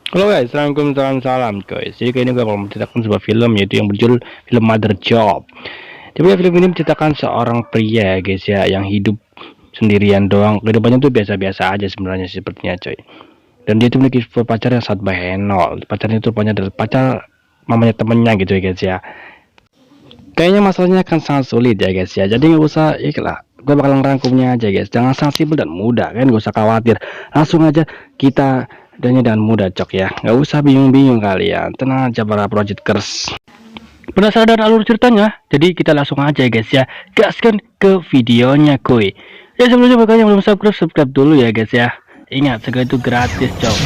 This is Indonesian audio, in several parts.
Halo guys, assalamualaikum, salam guys. Jadi kali ini gue akan menceritakan sebuah film, yaitu yang berjudul film Mother Job. Jadi film ini menceritakan seorang pria ya guys ya, yang hidup sendirian doang. Kehidupannya tuh biasa-biasa aja sebenarnya sepertinya coy. Dan dia tuh memiliki pacar yang sangat bahenol. Pacarnya itu punya dari pacar mamanya temennya gitu ya guys ya. Kayaknya masalahnya akan sangat sulit ya guys ya. Jadi nggak usah ikhlas. Gue bakal ngerangkumnya aja guys. Jangan sangat simpel dan mudah kan, gak usah khawatir. Langsung aja kita dengan mudah cok ya. Nggak usah bingung-bingung kalian. Tenang aja para projecters. Penasaran dengan alur ceritanya? Jadi kita langsung aja ya guys ya. Gaskan ke videonya kuy. Ya sebelumnya bagi yang belum subscribe dulu ya guys ya. Ingat segala itu gratis cok.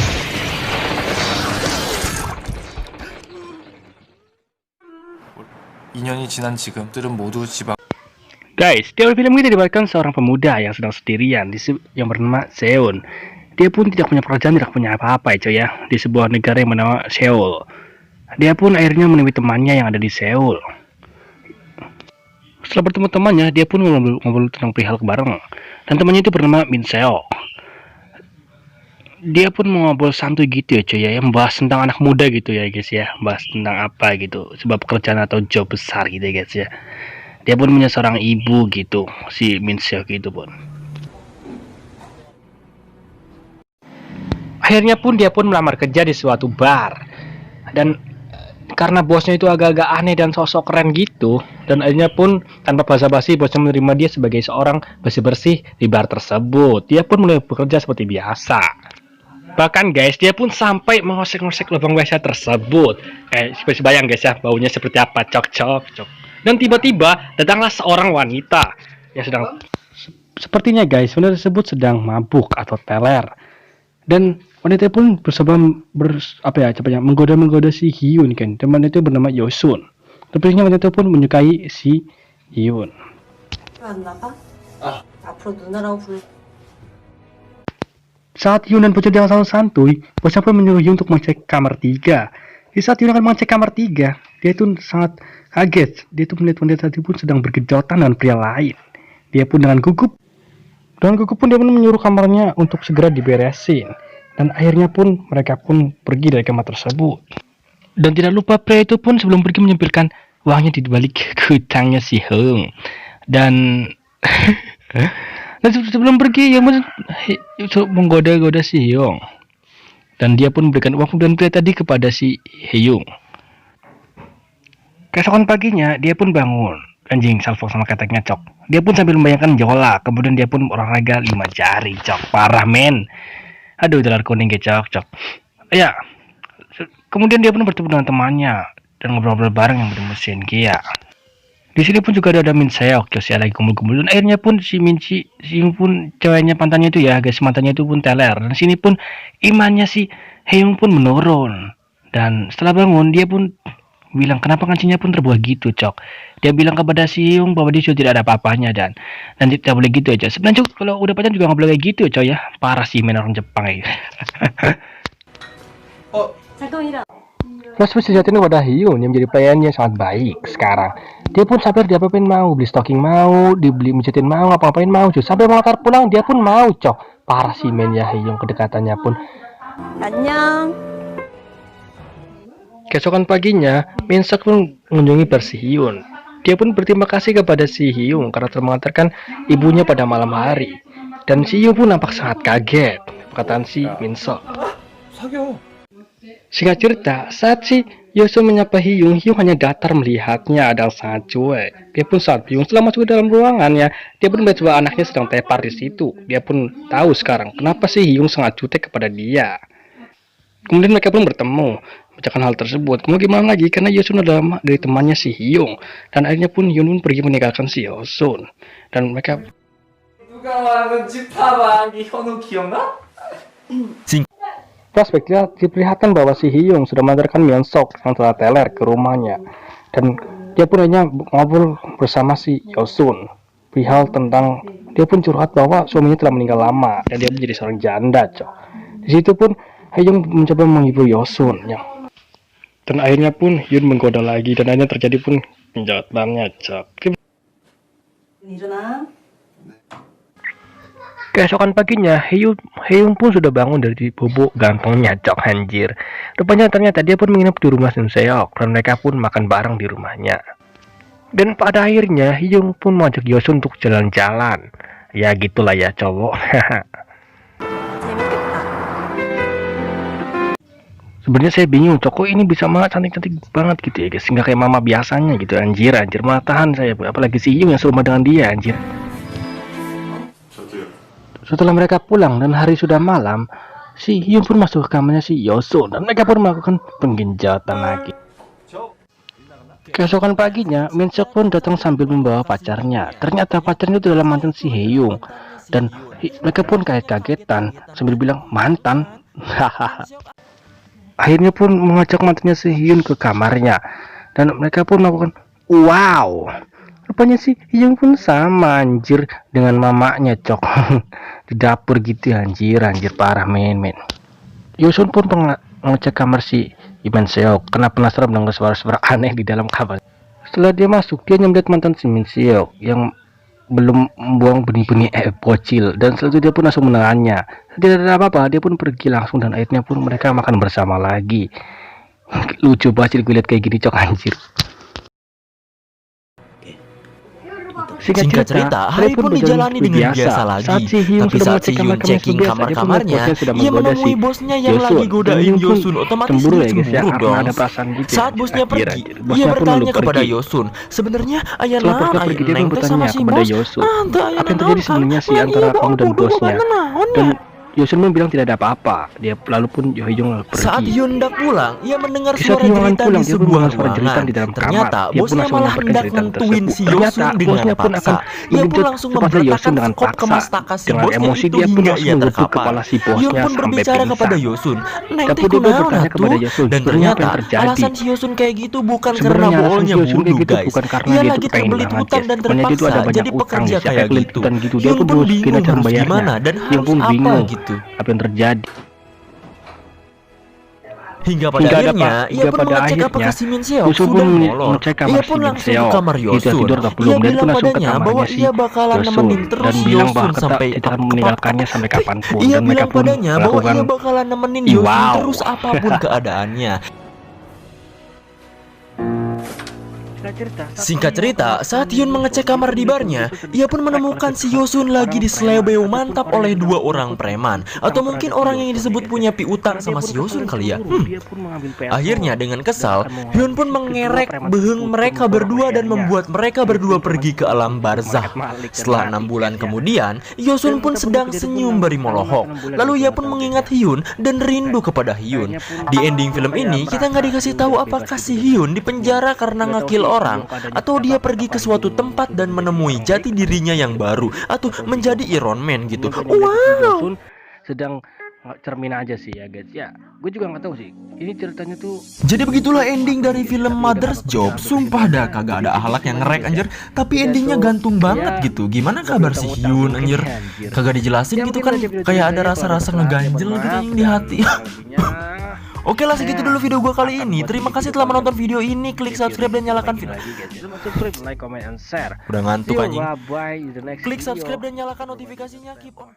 (2년이) 지난 지금 들은 모두 집 앞. Guys, di awal film ini dibawakan seorang pemuda yang sedang sendirian yang bernama Seon. Dia pun tidak punya pekerjaan, tidak punya apa-apa coy ya, di sebuah negara yang bernama Seoul. Dia pun akhirnya menemui temannya yang ada di Seoul. Setelah bertemu temannya, dia pun ngobrol tentang perihal bareng. Dan temannya itu bernama Min Seo. Dia pun mau ngobrol santuy gitu ya coy ya, yang bahas tentang anak muda gitu ya guys ya, bahas tentang apa gitu, sebab pekerjaan atau job besar gitu ya guys ya. Dia pun punya seorang ibu gitu, si Min Seo gitu pun. Akhirnya pun dia pun melamar kerja di suatu bar. Dan karena bosnya itu agak-agak aneh dan sosok keren gitu, dan akhirnya pun tanpa basa-basi bosnya menerima dia sebagai seorang bersih-bersih di bar tersebut. Dia pun mulai bekerja seperti biasa. Bahkan guys, dia pun sampai mengosek-ngosek lubang WC tersebut. Seperti bayang guys ya, baunya seperti apa, cok. Dan tiba-tiba datanglah seorang wanita yang sedang, sepertinya guys, wanita tersebut sedang mabuk atau teler. Dan wanita pun menggoda si Hyun kan. Teman itu bernama Yosun. Tentunya wanita pun menyukai si Hyun. Saat Hyun dan bocah yang selalu santuy, bosnya pun menyuruh Hyun untuk mengecek kamar 3. Di saat Hyun akan mengecek kamar 3, dia itu sangat kaget. Dia itu melihat wanita tadi pun sedang bergejotan dengan pria lain. Dia pun dengan gugup pun dia pun menyuruh kamarnya untuk segera diberesin. Dan akhirnya pun mereka pun pergi dari kamar tersebut. Dan tidak lupa pria itu pun sebelum pergi menyempilkan uangnya di balik gudangnya si Hung. Dan dan sebelum pergi yang menggoda-goda si Hyung. Dan dia pun memberikan uang dan pria tadi kepada si Hyung. Keesokan paginya dia pun bangun. Anjing salvo sama keteknya cok. Dia pun sambil membayangkan Jola. Kemudian dia pun olahraga 5 jari cok. Parah men. Aduh dolar kuning cok. Ya. Kemudian dia pun bertemu dengan temannya dan ngobrol-ngobrol bareng yang bernama Shin Kia. Di sini pun juga ada Min Seok, ya lagi kumpul-kumpul. Dan akhirnya pun si pun ceweknya pantannya itu ya guys, mantannya itu pun teler. Dan sini pun imannya si Hyung pun menurun. Dan setelah bangun dia pun bilang kenapa kancingnya pun terbuat gitu cok. Dia bilang kepada si Hyung bahwa dia sudah tidak ada apa-apanya dan tidak boleh gitu aja. Sebenarnya kalau udah pacaran juga nggak boleh kayak gitu coy ya. Parah sih men orang Jepang ya. Plus sejatinya pada Hyun yang menjadi pelayannya sangat baik sekarang. Dia pun sampai dia apa-apain mau, beli stocking mau, dibeli mijetin mau, apa-apain mau, cuy. Sampai mengantar pulang dia pun mau, cok. Parah sih men ya Hyun, kedekatannya pun. 안녕. Keesokan paginya, Min Seok pun mengunjungi bar si Hyun. Dia pun berterima kasih kepada si Hyun karena telah mengantarkan ibunya pada malam hari. Dan si Hyun pun nampak sangat kaget perkataan si Min Seok. Singkat cerita, saat si Yosun menyapa Hyung, Hyung hanya datar melihatnya dan sangat cuek. Dia pun sangat bingung setelah masuk ke dalam ruangannya. Dia pun melihat bahwa anaknya sedang tepar di situ. Dia pun tahu sekarang kenapa si Hyung sangat jutek kepada dia. Kemudian mereka pun bertemu, membicarakan hal tersebut. Kemudian gimana lagi, karena Yosun adalah dari temannya si Hyung. Dan akhirnya pun Hyun pun pergi meninggalkan si Yosun. Dan mereka... Flashback diperlihatkan bahwa si Hyung sudah mengantarkan Min Seok yang telah teler ke rumahnya. Dan dia pun hanya ngobrol bersama si Yosun. Perihal tentang, dia pun curhat bahwa suaminya telah meninggal lama dan dia menjadi seorang janda cok. Di situ pun Hyung mencoba menghibur Yosun ya. Dan akhirnya pun Hyun menggoda lagi dan akhirnya terjadi pun penjahatannya cok. Keesokan paginya, Hyun pun sudah bangun dari bubuk gantungnya, cok anjir. Rupanya ternyata dia pun menginap di rumah Shin Seok dan mereka pun makan bareng di rumahnya. Dan pada akhirnya Hyun pun mengajak Yosun untuk jalan-jalan. Ya gitulah ya cowok. 재밌겠다. Sebenarnya saya bingung, cowok ini bisa banget cantik-cantik banget gitu ya guys. Nggak kayak mama biasanya gitu, anjir malah tahan saya. Apalagi si Hyun yang serumah dengan dia, anjir. Setelah mereka pulang dan hari sudah malam, si Hyun pun masuk ke kamarnya si Yosun dan mereka pun melakukan penggenjatan lagi. Keesokan paginya, Min Seok pun datang sambil membawa pacarnya. Ternyata pacarnya itu adalah mantan si Hyun dan mereka pun kaget-kagetan sambil bilang mantan. Hahaha. Akhirnya pun mengajak mantannya si Hyun ke kamarnya dan mereka pun melakukan wow. Rupanya si Hyun pun sama anjir dengan mamanya cok. Di dapur gitu anjir parah men. Yosun pun mengecek kamar si Min Seok karena penasaran dengan suara-suara aneh di dalam kamar. Setelah dia masuk, dia melihat mantan si Min Seok yang belum membuang benih-benih bocil dan setelah itu dia pun langsung menelannya. Tidak ada apa-apa, dia pun pergi langsung dan akhirnya pun mereka makan bersama lagi. Lucu banget gue lihat kayak gini cok anjir. Singkat cerita, hari pun dijalani dengan biasa lagi. Tapi saat si Hyun checking kamar-kamarnya, ia menemui bosnya yang lagi godain Yosun. Otomatis dia cemburu dong. Saat bosnya pergi, ia bertanya kepada Yosun, sebenarnya ayah neng teh sama si bos, apa yang terjadi sebenarnya sih antara kamu dan bosnya? Dan Yosun pun bilang tidak ada apa-apa. Dia lalu pun Hyun pergi. Saat Hyun hendak pulang, ia mendengar Di saat suara Hyun jeritan pulang, di dia pun sebuah mendengar suara jeritan di dalam ruangan. kamar. Ternyata Dia pun bosnya langsung malah melaporkan hendak jeritan nentuin si tersebut. Yosun Ternyata dengan bosnya pun paksa. akan Ia pun mengejar langsung kepada Yosun memberitakan dengan skop ke paksa. mastaka si Dengan bosnya emosi itu dia pun hingga langsung ia memukul terkapar. kepala si Hyun bosnya pun sampai berbicara pingsan. kepada Yosun, neng Tapi teh dia pun kunaon bertanya kepada atuh? Yosun, Dan sebenarnya apa yang ternyata terjadi? alasan si Yosun kayak gitu bukan karena Sebenarnya alasan boolnya Yosun kayak bodoh gitu guys. bukan karena Ia dia lagi tuh pengen terbelit banget, hutang guys. dan Sebenarnya dia tuh ada terpaksa banyak jadi utang, pekerja guys. Siapa kayak yang kebelit gitu. hutang gitu, dia Hyun pun pun harus bingung cara harus membayarnya. gimana dan Hyun harus pun apa bingung gitu. apa yang terjadi. Hingga pada akhirnya, ia pun mengecek apakah si Min Seok Yosun sudah pun molor. mengecek kamar Ia si pun Min langsung ke Seok. kamar Dia sudah Yosun. tidur atau belum? Ia Dia pun bilang langsung ke padanya kamarnya bahwa si ia bakalan Yosun nemenin terus dan bilang bahwa Yosun sampai kita akan meninggalkannya sampai kapanpun. Ia Dan mereka bilang pun padanya bahwa melakukan ia bakalan nemenin Yosun wow. terus apapun keadaannya. Singkat cerita, saat Hyun mengecek kamar di barnya, ia pun menemukan si Yosun lagi diselebeu mantap oleh dua orang preman. Atau mungkin orang yang disebut punya piutang sama si Yosun kali ya. Akhirnya dengan kesal, Hyun pun mengerek beheng mereka berdua dan membuat mereka berdua pergi ke alam barzah. Setelah 6 bulan kemudian, Yosun pun sedang senyum beri molohok. Lalu ia pun mengingat Hyun dan rindu kepada Hyun. Di ending film ini, kita nggak dikasih tahu apakah si Hyun dipenjara karena ngakil orang, atau dia pergi ke suatu tempat dan menemui jati dirinya yang baru, atau menjadi Iron Man gitu. Wow. Sedang cermin aja sih ya guys ya. Gue juga nggak tahu sih. Ini ceritanya tuh. Jadi begitulah ending dari film Mother's Job. Sumpah dah kagak ada akhlak yang ngerek anjir. Tapi endingnya gantung banget gitu. Gimana kabar si Hyun anjir? Kagak dijelasin gitu kan. Kayak ada rasa-rasa ngeganjel gitu yang di hati. Oke lah segitu dulu video gua kali ini. Terima kasih telah menonton video ini. Klik subscribe dan nyalakan video. Subscribe, like, comment, and share. Udah ngantuk anjing. Bye bye. Klik subscribe dan nyalakan notifikasinya. Keep on